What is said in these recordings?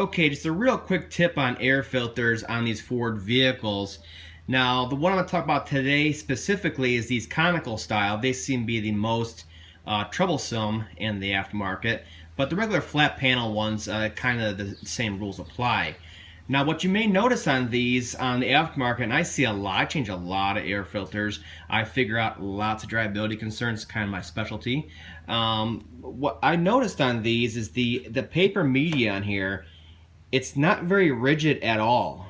Okay, just a real quick tip on air filters on these Ford vehicles. Now, the one I'm going to talk about today specifically is these conical style. They seem to be the most troublesome in the aftermarket, but the regular flat panel ones, kind of the same rules apply. Now, what you may notice on these on the aftermarket, and I see a lot, I change a lot of air filters. I figure out lots of drivability concerns, kind of my specialty. What I noticed on these is the paper media on here, it's not very rigid at all.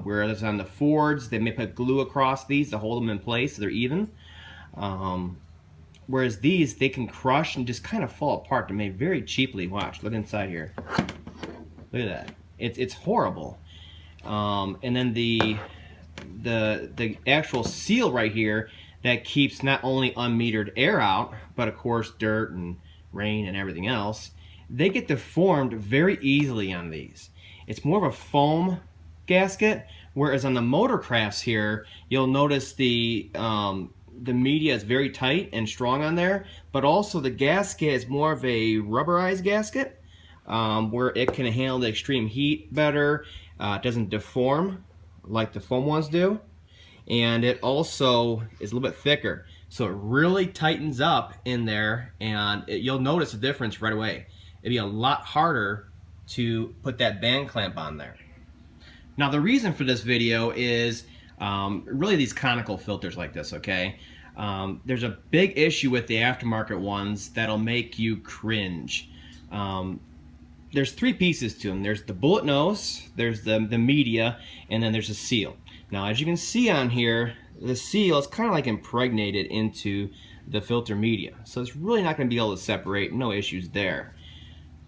Whereas on the Fords, they may put glue across these to hold them in place so they're even. Whereas these, they can crush and just kind of fall apart. They're made very cheaply. Watch, look inside here. Look at that. It's horrible. And then the actual seal right here that keeps not only unmetered air out, but of course dirt and rain and everything else, they get deformed very easily on these. It's more of a foam gasket, whereas on the Motorcrafts here, you'll notice the media is very tight and strong on there, but also the gasket is more of a rubberized gasket, where it can handle the extreme heat better. It doesn't deform like the foam ones do, and it also is a little bit thicker, so it really tightens up in there, and you'll notice a difference right away. It'd be a lot harder to put that band clamp on there. Now, the reason for this video is really these conical filters like this, okay? There's a big issue with the aftermarket ones that'll make you cringe. There's three pieces to them. There's the bullet nose, there's the media, and then there's a seal. Now, as you can see on here, the seal is kind of like impregnated into the filter media. So it's really not going to be able to separate, no issues there.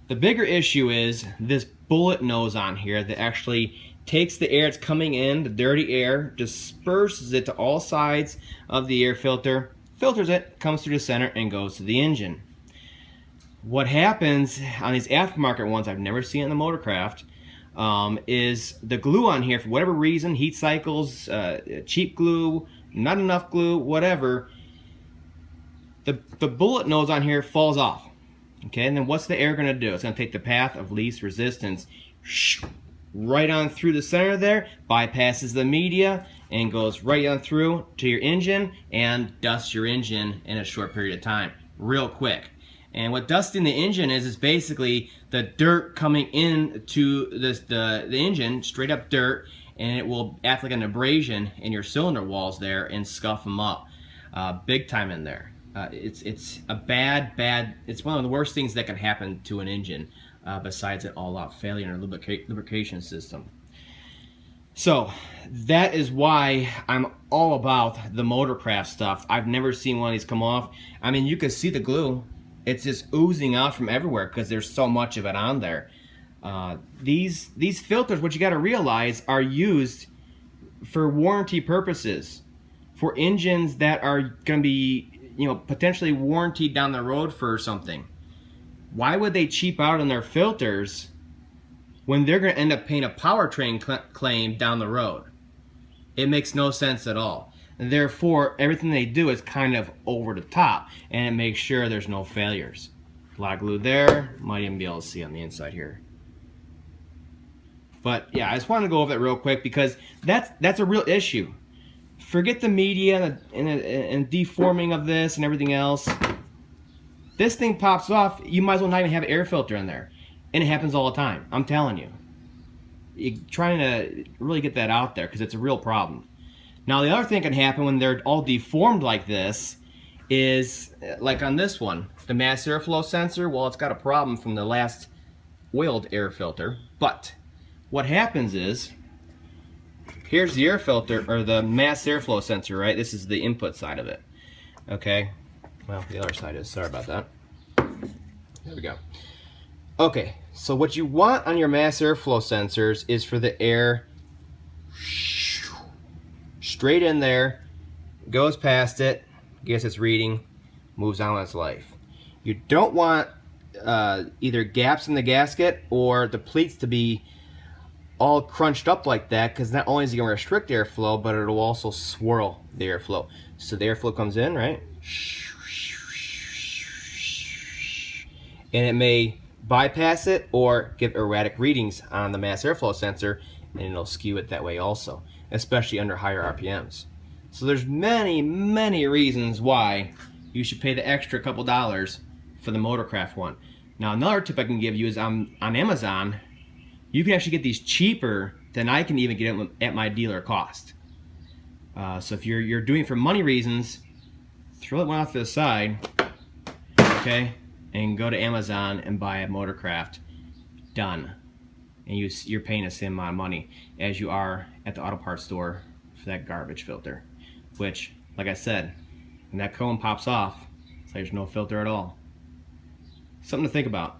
The bigger issue is this bullet nose on here that actually takes the air that's coming in, the dirty air, disperses it to all sides of the air filter, filters it, comes through the center, and goes to the engine. What happens on these aftermarket ones, I've never seen it in the Motorcraft, is the glue on here, for whatever reason, heat cycles, cheap glue, not enough glue, whatever, the bullet nose on here falls off. Okay, and then what's the air going to do? It's going to take the path of least resistance right on through the center there, bypasses the media, and goes right on through to your engine and dusts your engine in a short period of time, real quick. And what dusting the engine is basically the dirt coming in to the engine, straight up dirt, and it will act like an abrasion in your cylinder walls there and scuff them up big time in there. It's a bad, it's one of the worst things that can happen to an engine besides an all-out failure in a lubrication system. So that is why I'm all about the Motorcraft stuff. I've never seen one of these come off. I mean, you can see the glue. It's just oozing out from everywhere because there's so much of it on there. These filters, what you got to realize, are used for warranty purposes, for engines that are going to be, potentially warranted down the road for something. Why would they cheap out on their filters when they're going to end up paying a powertrain claim down the road? It makes no sense at all. And therefore, everything they do is kind of over the top, and it makes sure there's no failures. A lot of glue there. Might even be able to see on the inside here. But yeah, I just wanted to go over that real quick because that's a real issue. Forget the media and deforming of this and everything else. This thing pops off, you might as well not even have an air filter in there. And it happens all the time, I'm telling you. You're trying to really get that out there because it's a real problem. Now, the other thing can happen when they're all deformed like this is, like on this one, the mass airflow sensor, well, it's got a problem from the last oiled air filter. But what happens is, here's the air filter, or the mass airflow sensor, right? This is the input side of it. Okay? Well, the other side is. Sorry about that. There we go. Okay, so what you want on your mass airflow sensors is for the air straight in there, goes past it, gets its reading, moves on with its life. You don't want either gaps in the gasket or the pleats to be all crunched up like that, because not only is it going to restrict airflow, but it'll also swirl the airflow. So the airflow comes in, right? And it may bypass it or give erratic readings on the mass airflow sensor, and it'll skew it that way also, especially under higher RPMs. So there's many reasons why you should pay the extra couple dollars for the Motorcraft one. Now another tip I can give you is on Amazon, you can actually get these cheaper than I can even get them at my dealer cost. So if you're doing it for money reasons, throw it one off to the side, okay, and go to Amazon and buy a Motorcraft. Done. And you're paying the same amount of money as you are at the auto parts store for that garbage filter, which, like I said, when that cone pops off, it's like there's no filter at all. Something to think about.